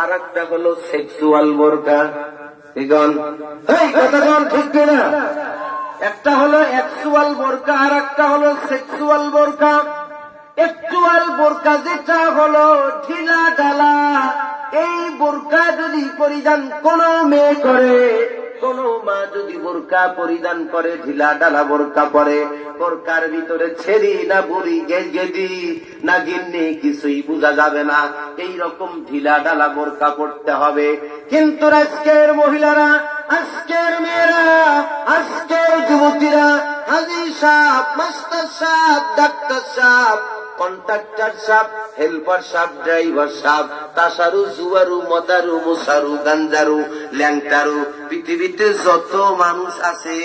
আর একটা হলো সেক্সুয়াল বোরকা। কথাগণ ঠিক কিনা? একটা হলো অ্যাকচুয়াল বোরকা আর একটা হলো সেক্সুয়াল বোরকা। অ্যাকচুয়াল বোরকা যেটা হলো ঢিলা ঢালা, এই বোরকা যদি পরিধান কোন মেয়ে করে, কোন মা যদি বোরকা পরিধান করে, ঢিলা ঢালা বোরকা পরে, বোরকার ভিতরে ছেড়ি না বুড়ি গেদি না গিন্নি কিছুই বোঝা যাবে না, এই রকম ঢিলা ঢালা বোরকা পড়তে হবে। কিন্তু আজকের মহিলারা, আজকের মেয়েরা, আজকের যুবতীরা, হাজি সাহেব, মাস্টার সাহেব, ডাক্তার সাহেব, কন্ট্রাক্টর সাহেব, হেল্পার সাহেব, ড্রাইভার সাহেব, তাসারু, জুয়ারু, মদারু, মুসারু, গাঞ্জারু, ল্যাংটারু, পৃথিবীতে যত মানুষ আছে,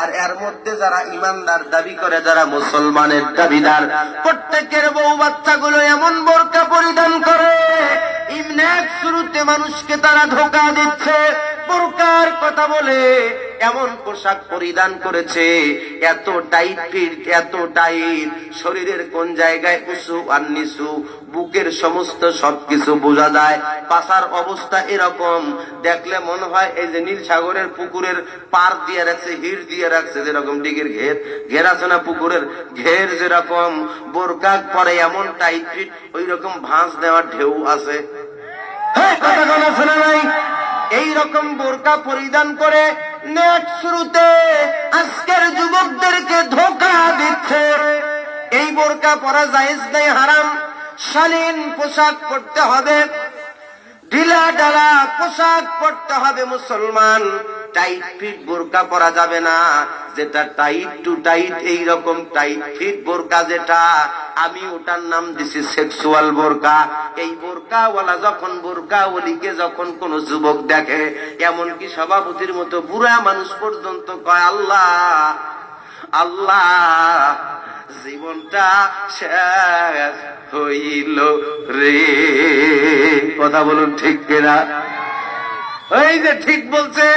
আর এর মধ্যে যারা ইমানদার দাবি করে, যারা মুসলমানের দাবিদার, প্রত্যেকের বউ বাচ্চাগুলো এমন বোরকা পরিধান করে, ইমনেক শুরুতে মানুষকে তারা ধোঁকা দিচ্ছে। বোরকার কথা বলে এমন পোশাক পরিধান করেছে, এত টাইট ফিট, এত টাইট, শরীরের কোন জায়গায় উঁচু আর নিচু, বুকের সমস্ত সবকিছু বোঝা যায়। পাশার অবস্থা এরকম দেখলে মনে হয় এই যে নীল সাগরের পুকুরের পার দিয়ে রাখছে, হিট দিয়ে রাখছে, যেরকম দিঘির ঘের আছে না, পুকুরের ঘের যেরকম, বোরকা পরে এমন টাইট ফিট, ওই রকম ভাঁজ দেওয়ার ঢেউ আছে। কথা বলা শোনা নাই? এইরকম বোরকা পরিধান করে নেট শুরুতে আজকের যুবকদেরকে ধোঁকা দিচ্ছে। এই বোরকা পরা জায়েজ নেই, হারাম। শালীন পোশাক পরতে হবে, ঢিলা ঢালা পোশাক পরতে হবে। মুসলমান টাইট ফিট বোরকা পরা যাবে না, যেটা টাইট টু টাইট, এইরকম টাইট ফিট বোরকা যেটা, আমি ওটার নাম দিছি সেক্সুয়াল বোরকা। এই বোরকাওয়ালা যখন বোরকাওয়ালিকে যখন কোন যুবক দেখে, এমনকি সভাপতির মতো বুড়া মানুষ পর্যন্ত কয়, আল্লাহ আল্লাহ, জীবনটা শেষ হইল রে। কথা বলুন ঠিক কিনা? এই যে ঠিক বলছে।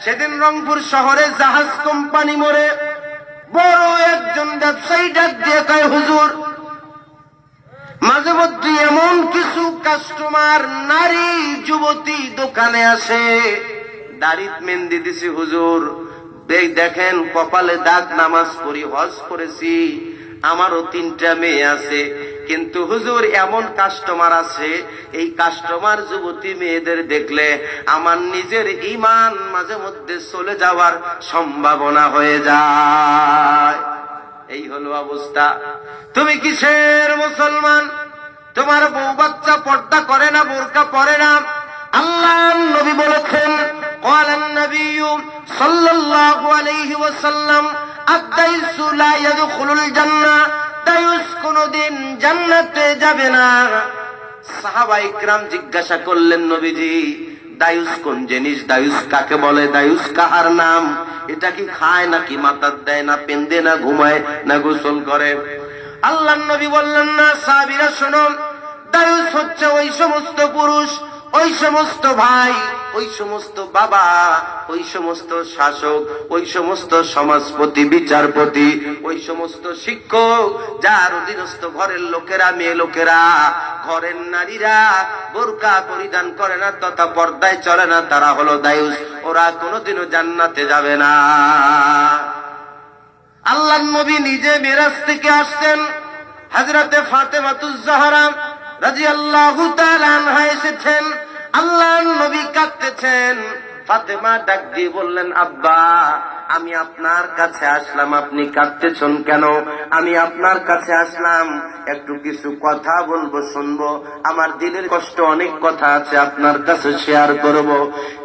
সেদিন রংপুর শহরে জাহাজ কোম্পানি মোড়ে বড় একজন ব্যবসায়ী ডাক দিয়ে কয়, হুজুর, মাঝে মধ্যে এমন কিছু কাস্টমার নারী যুবতী দোকানে আসে, দাড়িত মেহেন্দি দিছি হুজুর, দেখেন কপালে দাগ, নামাজ পড়ি, হজ করেছি, আমারও 3টা মেয়ে আছে, কিন্তু হুজুর এমন কাস্টমার আছে, এই কাস্টমার যুবতী মেয়েদের দেখলে আমার নিজের ঈমান মাঝে মধ্যে চলে যাওয়ার সম্ভাবনা হয়ে যায়। এই হলো অবস্থা। তুমি কিসের মুসলমান? তোমার বউ বাচ্চা পর্দা করে না, বোরকা পরে না। আল্লাহর নবী বলেছেন, ক্বালান নবিয়্যু সাল্লাল্লাহু আলাইহি ওয়াসাল্লাম, আদ-দাইসু লা ইয়াদখুলুল জান্নাহ, দায়ুস কোনদিন জান্নাতে যাবে না। সাহাবায়ে কিরাম জিজ্ঞাসা করলেন, নবীজি, দায়ুস কোন জিনিস? দায়ুস কাকে বলে? দায়ুস কাহার নাম? এটা কি খায় নাকি মাথার দেয়, না পেন্দে, না ঘুমায়, না গোসল করে? আল্লাহর নবী বললেন, না সাহাবীরা শোনো, দায়ুস হচ্ছে ওই সমস্ত পুরুষ, ওই সমস্ত ভাই, ওই সমস্ত বাবা, ওই সমস্ত শাসক, ওই সমস্ত সমাজপতি, বিচারপতি, ওই সমস্ত শিক্ষক, যার অধীনস্থ ঘরের লোকেরা, মেয়ে লোকেরা, ঘরের নারীরা বোরকা পরিধান করে না তথা পর্দায় চলে না, তারা হলো দায়ুস। ওরা কোনোদিনও জান্নাতে যাবে না। আল্লাহর নবী নিজে মিরাজ থেকে আসছেন, হযরতে ফাতেমাতুজ জাহরা রাদিয়াল্লাহু তাআলা আনহা এসেছেন, আল্লাহর নবী কাঁদতেছেন। ফাতেমা ডাক দিয়ে বললেন, আব্বা, আমি আপনার কাছে আসলাম, আপনি কাঁদতেছেন কেন? আমি আপনার কাছে আসলাম একটু কিছু কথা বলবো, শুনবো, আমার দিলের কষ্ট, অনেক কথা আছে আপনার কাছে শেয়ার করব।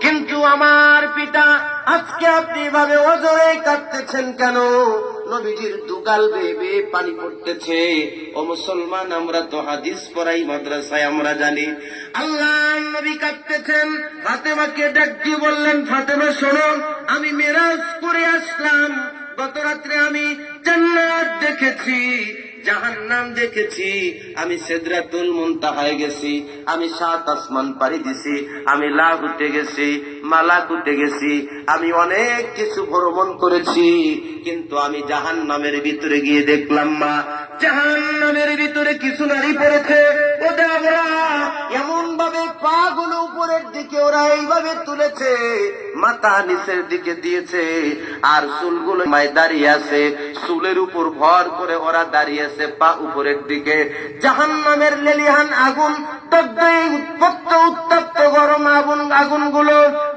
কিন্তু আমার পিতা, আজকে আপনি এভাবে অজরে কাঁদতেছেন কেন? নবীজির দুগাল বেয়ে পানি পড়তেছে। ও মুসলমান, আমরা তো হাদিস পড়াই মাদ্রাসায়, আমরা জানি। আল্লাহর নবী কাঁদতেছেন। ফাতেমাকে ডাক দিয়ে বললেন, ফাতেমা শোনো, আমি মেরাজ করে আসলাম, গত রাত্রে আমি জান্নাত দেখেছি, জাহান্নাম দেখেছি, আমি সিদরাতুল মুনতাহায় গেছি, আমি 7 আসমান পাড়ি দিছি, আমি লাহুতে গেছি, মালাকুতে গেছি, আমি অনেক কিছু ভ্রমণ করেছি, কিন্তু আমি জাহান্নামের ভিতরে গিয়ে দেখলাম, মা, জাহান্নামের ভিতরে কিছু নারী পড়েছে, ওরা এমন ভাবে পা গুলো দিকে ওরা এইভাবে তুলেছে, মাথা নিচের দিকে দিয়েছে, আর চুলগুলো মায় দাঁড়িয়ে আছে, চুলের উপর ভর করে ওরা দাঁড়িয়ে আছে পা উপরের দিকে। জাহান্নামের লেলিহান আগুন, উত্তপ্ত গরম আগুনগুলো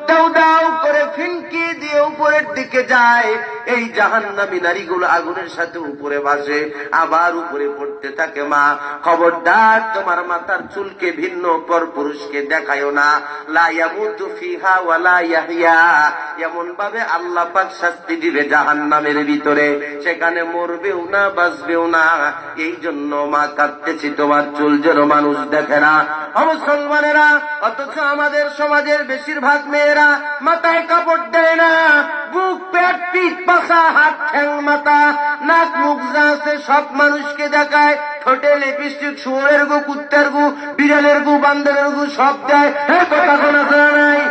দাউ দাউ করে ফিনকি দিয়ে উপরের দিকে যায়। এই জাহান্নামী নারীগুলো আগুনের সাথে উপরে ভাসে, আবার উপরে পড়তে থাকে। মা খবরদার, তোমার মাথার চুলকে ভিন্ন পর পুরুষকে দেখায়ও না। লা ইয়ামুতু ফিহা ওয়া লা ইয়াহইয়া, এমন ভাবে আল্লাহ পাক শাস্তি দিবে জাহান্নামের ভিতরে, সেখানে মরবেও না বাঁচবেও না। এই জন্য মা কাঁদতেছি, তোমার চুল যেন মানুষ দেখে না। মুসলমানেরা, অথচ আমাদের সমাজের বেশিরভাগ মেয়েরা মাথায় কাপড় দেয় না, বুক পেট পিঠ পাশা হাত ঠ্যাং মাথা নাক মুখ যা আছে সব মানুষকে দেখায়। ঠোঁটে লিপস্টিক, শুয়োরের গু, কুত্তার গু, বিড়ালের গু, বান্দরের গু সব দেয়। কথা শোনা নাই।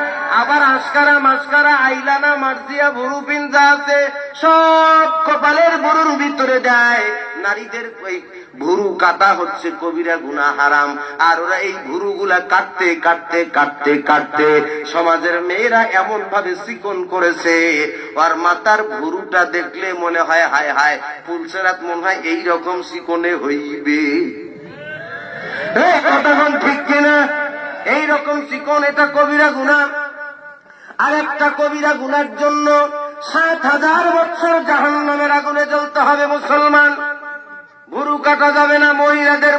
আবার আস্কারা মাস্কারা আইলানা মার্জিয়া ভুরুপিন যা আছে সব কপালের ভুরুর ভিতরে দেয়। নারীদের ওই ভুরু কাটা হচ্ছে কবিরা গুনাহ, হারাম। আর ওরা এই ভুরুগুলা কাটতে কাটতে কাটতে কাটতে সমাজের মেয়েরা এমন ভাবে চিকন করেছে, আর মাথার ভুরুটা দেখলে মনে হয় হায় হায়, ফুলসেরাত মনে হয় এইরকম চিকনে হইবে। কতক্ষণ ঠিক কিনা? এইরকম চিকন, এটা কবিরা গুনাহ। আর একটা কবিরা গুনার জন্য ৭,০০০ বছর জাহান্নামের আগুনে জ্বলতে হবে মুসলমান। ভুরু কাটা যাবে না মহিলাদের।